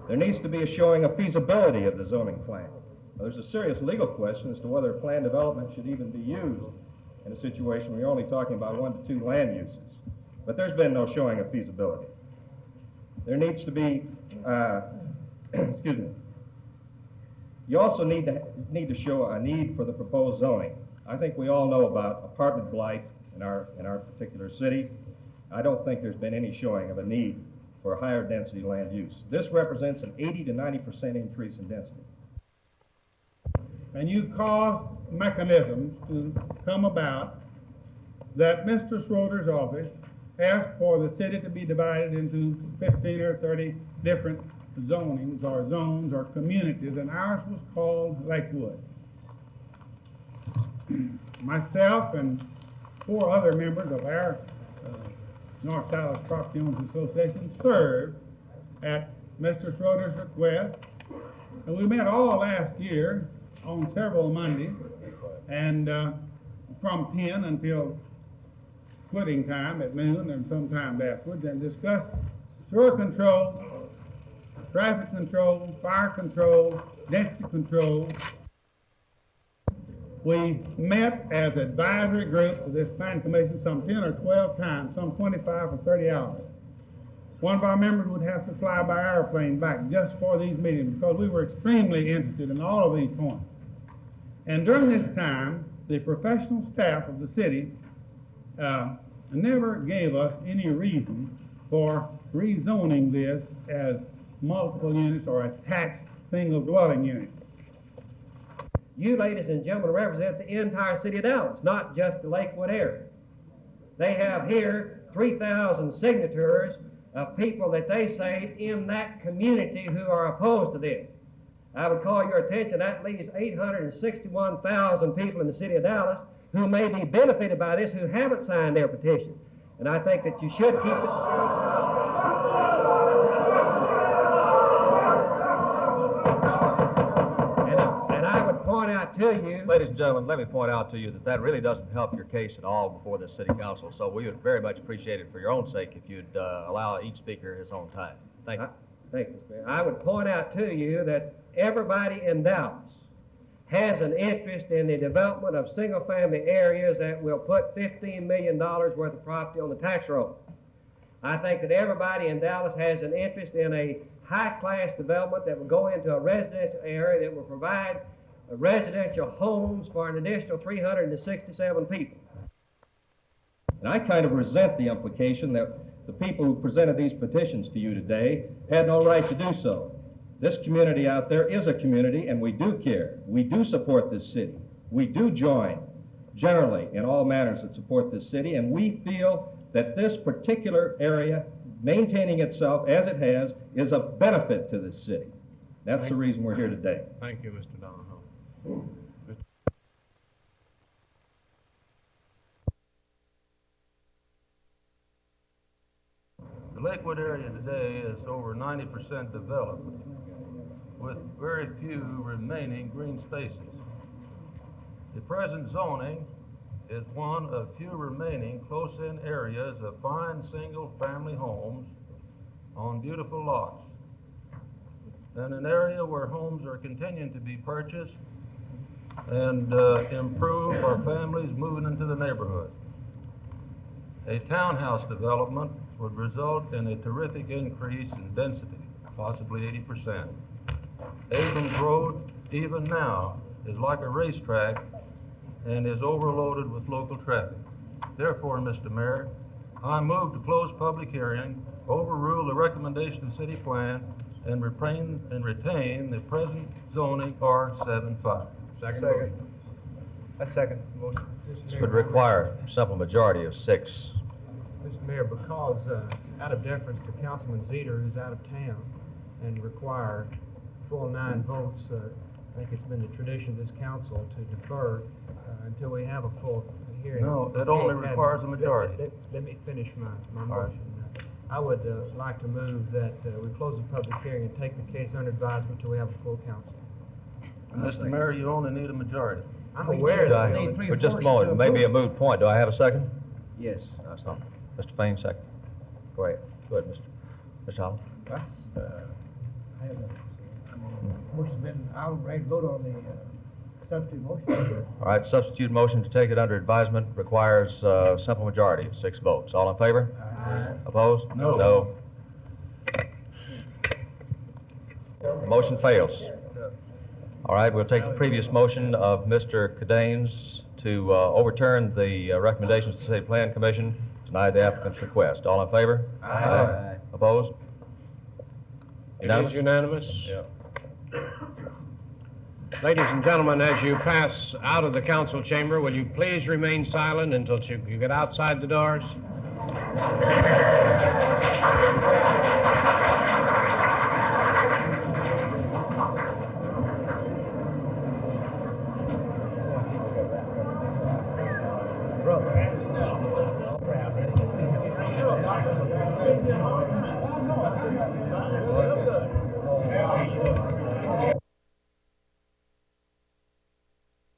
There needs to be a showing of feasibility of the zoning plan. Now, there's a serious legal question as to whether planned development should even be used in a situation where you're only talking about 1 to 2 land uses. But there's been no showing of feasibility. There needs to be, excuse me, you also need to show a need for the proposed zoning. I think we all know about apartment blight in our particular city. I don't think there's been any showing of a need for a higher density land use. This represents an 80 to 90% increase in density. And you caused mechanisms to come about that Mr. Schroeder's office asked for the city to be divided into 15 or 30 different zonings or zones or communities, and ours was called Lakewood. Myself and 4 other members of our North Dallas Property Owners Association served at Mr. Schroeder's request, and we met all last year on several Mondays, and from 10 until quitting time at noon and sometimes afterwards, and discussed sewer control, traffic control, fire control, density control. We met as advisory group of this planning commission some 10 or 12 times, some 25 or 30 hours. One of our members would have to fly by airplane back just for these meetings because we were extremely interested in all of these points. And during this time, the professional staff of the city never gave us any reason for rezoning this as multiple units or attached single dwelling units. You, ladies and gentlemen, represent the entire city of Dallas, not just the Lakewood area. They have here 3,000 signatures of people that they say in that community who are opposed to this. I would call your attention, that leaves 861,000 people in the city of Dallas who may be benefited by this who haven't signed their petition. And I think that you should keep it. And I would point out to you... Ladies and gentlemen, let me point out to you that that really doesn't help your case at all before the city council. So we would very much appreciate it for your own sake if you'd allow each speaker his own time. Thank you. Thank you, Mr. Mayor. I would point out to you that everybody in Dallas has an interest in the development of single-family areas that will put $15 million worth of property on the tax roll. I think that everybody in Dallas has an interest in a high-class development that will go into a residential area that will provide residential homes for an additional 367 people. And I kind of resent the implication that the people who presented these petitions to you today had no right to do so. This community out there is a community, and we do care. We do support this city. We do join, generally, in all manners that support this city, and we feel that this particular area, maintaining itself as it has, is a benefit to this city. That's the reason we're here today. Thank you, Mr. Donahoe. The Lakewood area today is over 90% developed, with very few remaining green spaces. The present zoning is one of few remaining close-in areas of fine single-family homes on beautiful lots, and an area where homes are continuing to be purchased and improve for families moving into the neighborhood. A townhouse development would result in a terrific increase in density, possibly 80%. Abrams Road, even now, is like a racetrack and is overloaded with local traffic. Therefore, Mr. Mayor, I move to close public hearing, overrule the recommendation of city plan, and retain the present zoning R75. Second. I second the motion. This would require a simple majority of 6. Mr. Mayor, because out of deference to Councilman Zeter, who's out of town, and require full 9 votes, I think it's been the tradition of this council to defer until we have a full hearing. No, it only requires a majority. Let me finish my motion. I would like to move that we close the public hearing and take the case under advisement until we have a full council. Mr. Mayor, you only need a majority. I'm aware that. For just a moment, it may be a moot point. Do I have a second? Yes. That's not. Mr. Fain, second. Go ahead. Go ahead, Mr. Holland. I have motion's been, I'll vote on the substitute motion. All right, substitute motion to take it under advisement requires a simple majority of 6 votes. All in favor? Aye. Opposed? No. No. The motion fails. All right, we'll take the previous motion of Mr. Cadanes to overturn the recommendations of the City Plan Commission, deny the applicant's request. All in favor? Aye. Opposed? It is unanimous. Yeah. Ladies and gentlemen, as you pass out of the council chamber, will you please remain silent until you get outside the doors?